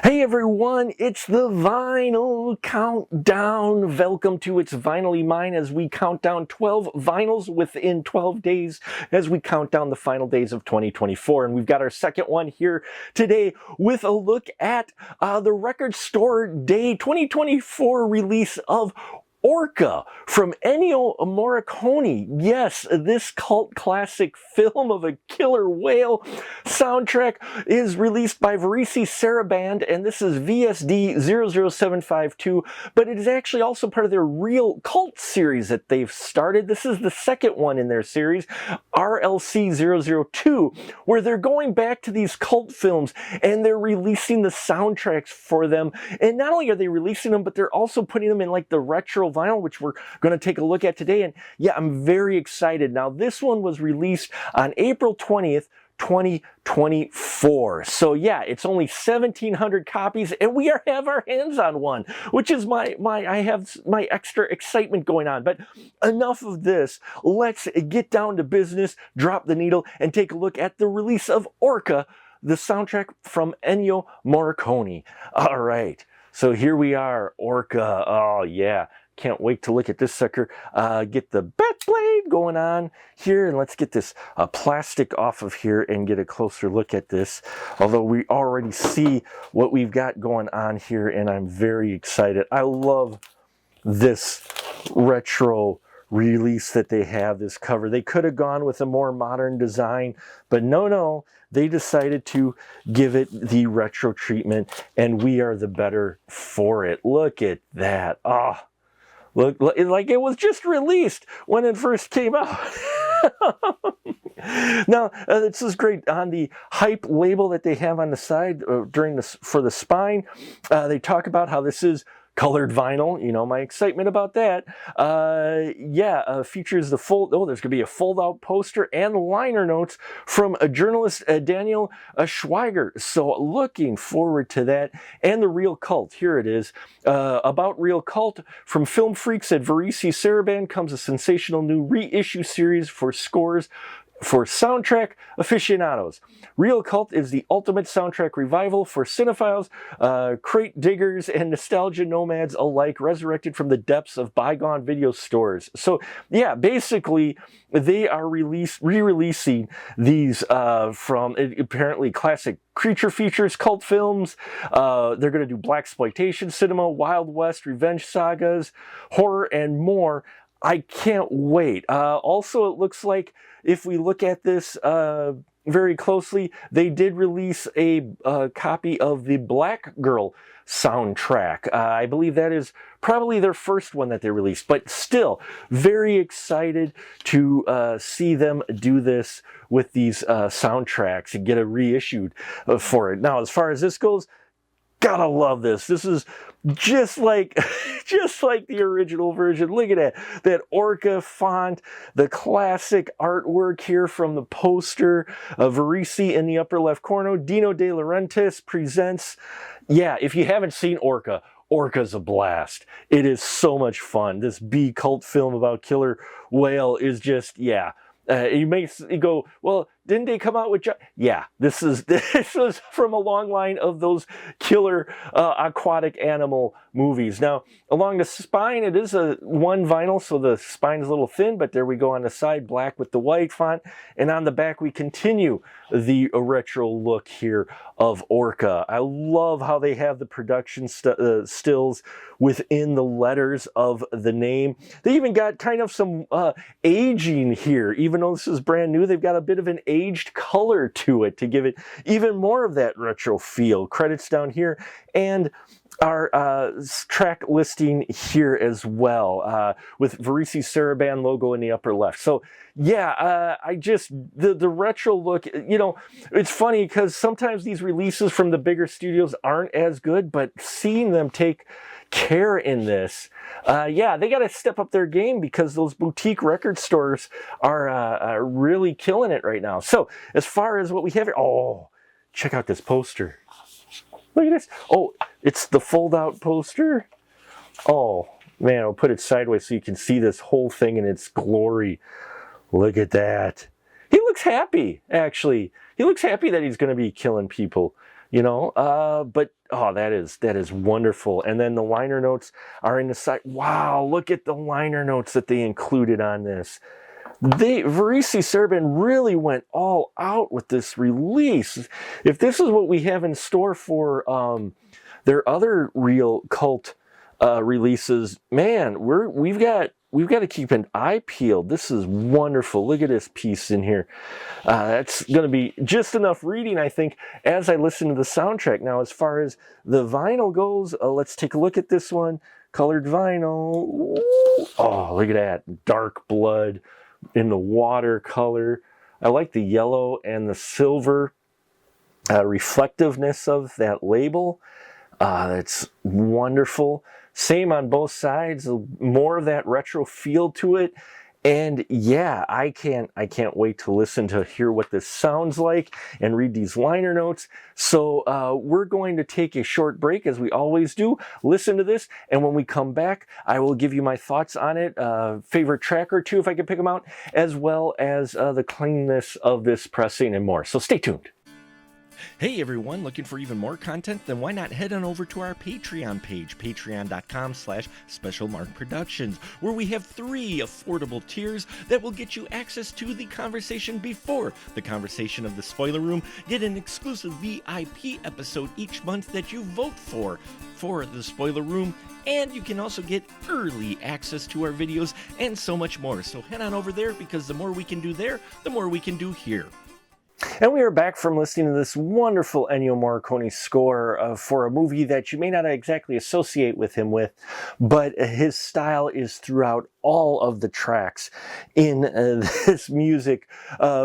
Hey everyone, it's the Vinyl Countdown. Welcome to It's Vinylly Mine as we count down 12 vinyls within 12 days as we count down the final days of 2024. And we've got our second one here today with a look at the Record Store Day 2024 release of Orca from Ennio Morricone. Yes, this cult classic film of a killer whale soundtrack is released by Varese Sarabande, and this is VSD 00752, but it is actually also part of their Real Cult series that they've started. This is the second one in their series, RLC 002, where they're going back to these cult films and they're releasing the soundtracks for them. And not only are they releasing them, but they're also putting them in like the retro vinyl, which we're going to take a look at today. And yeah, I'm very excited. Now, this one was released on April 20th, 2024. So yeah, it's only 1,700 copies, and we have our hands on one, which is I have my extra excitement going on. But enough of this. Let's get down to business, drop the needle, and take a look at the release of Orca, the soundtrack from Ennio Morricone. All right, so here we are, Orca. Oh yeah. Can't wait to look at this sucker. Get the bat blade going on here, and let's get this plastic off of here and get a closer look at this. Although we already see what we've got going on here, and I'm very excited. I love this retro release that they have, this cover. They could have gone with a more modern design, but no, they decided to give it the retro treatment, and we are the better for it. Look at that. Oh. Look like it was just released when it first came out. Now, this is great. On the hype label that they have on the side for the spine, they talk about how this is colored vinyl. You know my excitement about that. Features the there's going to be a fold-out poster and liner notes from a journalist, Daniel Schweiger. So looking forward to that. And the Real Cult. Here it is. About Real Cult. From film freaks at Varese Sarabande comes a sensational new reissue series for scores for soundtrack aficionados. Real Cult is the ultimate soundtrack revival for cinephiles, crate diggers, and nostalgia nomads alike, resurrected from the depths of bygone video stores. So yeah, basically they are re-releasing these from apparently classic creature features, cult films. They're going to do blaxploitation cinema, Wild West, revenge sagas, horror, and more. I can't wait. Also, it looks like if we look at this very closely, they did release a copy of the Black Girl soundtrack. I believe that is probably their first one that they released, but still very excited to see them do this with these soundtracks and get a reissued for it. Now, as far as this goes, gotta love this. This is just like the original version. Look at that Orca font, the classic artwork here from the poster. Varese in the upper left corner. Dino De Laurentiis presents. Yeah, if you haven't seen Orca, Orca's a blast. It is so much fun. This B cult film about killer whale is just, yeah. You go, well, didn't they come out with... Yeah, this was from a long line of those killer aquatic animal movies. Now, along the spine, it is a one vinyl, so the spine is a little thin, but there we go on the side, black with the white font. And on the back, we continue the retro look here of Orca. I love how they have the production stills within the letters of the name. They even got kind of some aging here. Even though this is brand new, they've got a bit of an aged color to it to give it even more of that retro feel. Credits down here, and our track listing here as well, with Varese Sarabande logo in the upper left. So yeah, the retro look, you know, it's funny because sometimes these releases from the bigger studios aren't as good, but seeing them take care in this, yeah, they got to step up their game because those boutique record stores are really killing it right now. So as far as what we have here, oh, check out this poster. Look at this. Oh, it's the fold-out poster. Oh, man, I'll put it sideways so you can see this whole thing in its glory. Look at that. He looks happy, actually. He looks happy that he's going to be killing people. you know, but oh, that is wonderful. And then the liner notes are in the side. Wow, look at the liner notes that they included on this. Varese Serban really went all out with this release. If this is what we have in store for their other real cult releases, man, we've got to keep an eye peeled. This is wonderful. Look at this piece in here. That's going to be just enough reading, I think, as I listen to the soundtrack. Now, as far as the vinyl goes, let's take a look at this one. Colored vinyl. Ooh. Oh, look at that. Dark blood in the watercolor. I like the yellow and the silver reflectiveness of that label. That's wonderful. Same on both sides, more of that retro feel to it. And yeah, I can't wait to listen to hear what this sounds like and read these liner notes. So we're going to take a short break, as we always do. Listen to this, and when we come back, I will give you my thoughts on it, favorite track or two if I can pick them out, as well as the cleanness of this pressing and more. So stay tuned. Hey everyone, looking for even more content? Then why not head on over to our Patreon page, patreon.com/specialmarkproductions, where we have 3 affordable tiers that will get you access to the conversation before the conversation of the spoiler room, get an exclusive VIP episode each month that you vote for the spoiler room, and you can also get early access to our videos and so much more. So head on over there, because the more we can do there, the more we can do here. And we are back from listening to this wonderful Ennio Morricone score for a movie that you may not exactly associate with him with, but his style is throughout all of the tracks in this music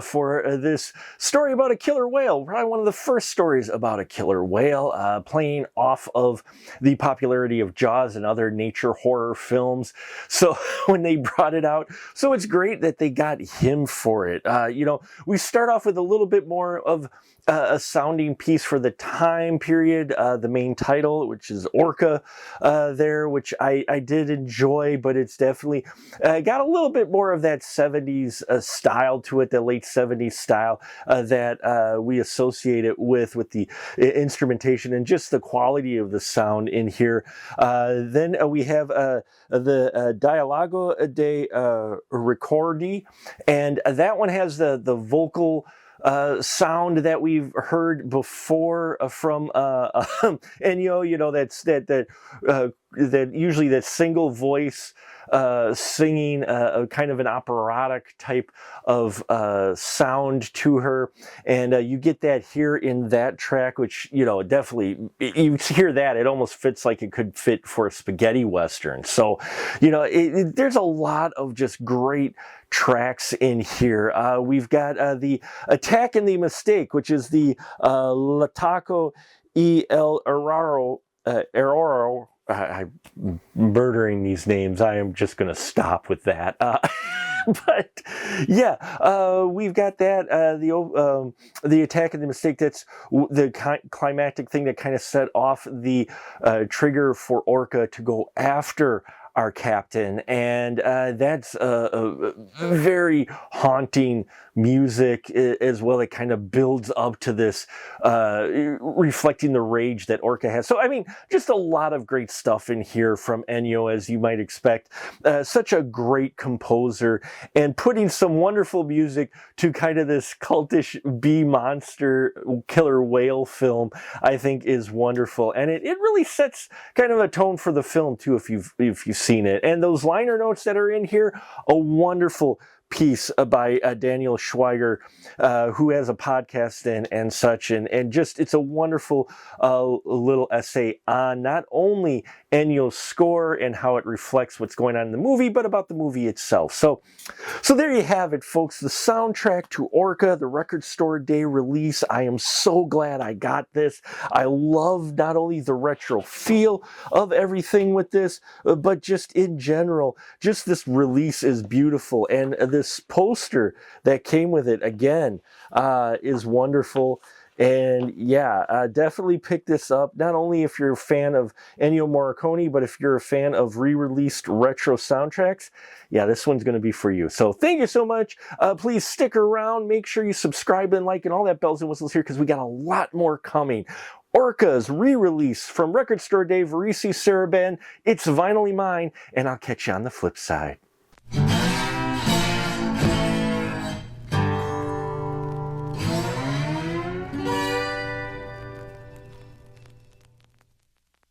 for this story about a killer whale. Probably one of the first stories about a killer whale, playing off of the popularity of Jaws and other nature horror films. So when they brought it out, so it's great that they got him for it. You know, we start off with a little bit more of a sounding piece for the time period, the main title, which is Orca there, which I did enjoy, but it's definitely got a little bit more of that 70s style to it, the late 70s style that we associate it with the instrumentation and just the quality of the sound in here. Then we have the Dialogo de Ricordi, and that one has the vocal sound that we've heard before from Ennio. You know, that usually that single voice singing a kind of an operatic type of sound to her, and you get that here in that track, which, you know, definitely, you hear that, it almost fits like it could fit for a spaghetti western. So, you know, there's a lot of just great tracks in here. We've got the Attack and the Mistake, which is the L'attacco e el errore. I'm murdering these names. I am just going to stop with that. But yeah, we've got that, the Attack and the Mistake. That's the climactic thing that kind of set off the trigger for Orca to go after our captain, and that's a very haunting music as well. It kind of builds up to this, reflecting the rage that Orca has. So, I mean, just a lot of great stuff in here from Ennio, as you might expect. Such a great composer, and putting some wonderful music to kind of this cultish B-monster killer whale film, I think is wonderful. And it really sets kind of a tone for the film too, if you've seen it. And those liner notes that are in here, a wonderful piece by Daniel Schweiger, who has a podcast and such, and just, it's a wonderful little essay on not only Ennio's score and how it reflects what's going on in the movie, but about the movie itself. So there you have it, folks. The soundtrack to Orca, the Record Store Day release. I am so glad I got this. I love not only the retro feel of everything with this, but just in general, just this release is beautiful. And this poster that came with it, again, is wonderful. And yeah, definitely pick this up, not only if you're a fan of Ennio Morricone, but if you're a fan of re-released retro soundtracks, yeah, this one's going to be for you. So thank you so much. Please stick around. Make sure you subscribe and like and all that bells and whistles here, because we got a lot more coming. Orca's re-release from Record Store Dave, Varese Saraband. It's Vinylly Mine, and I'll catch you on the flip side.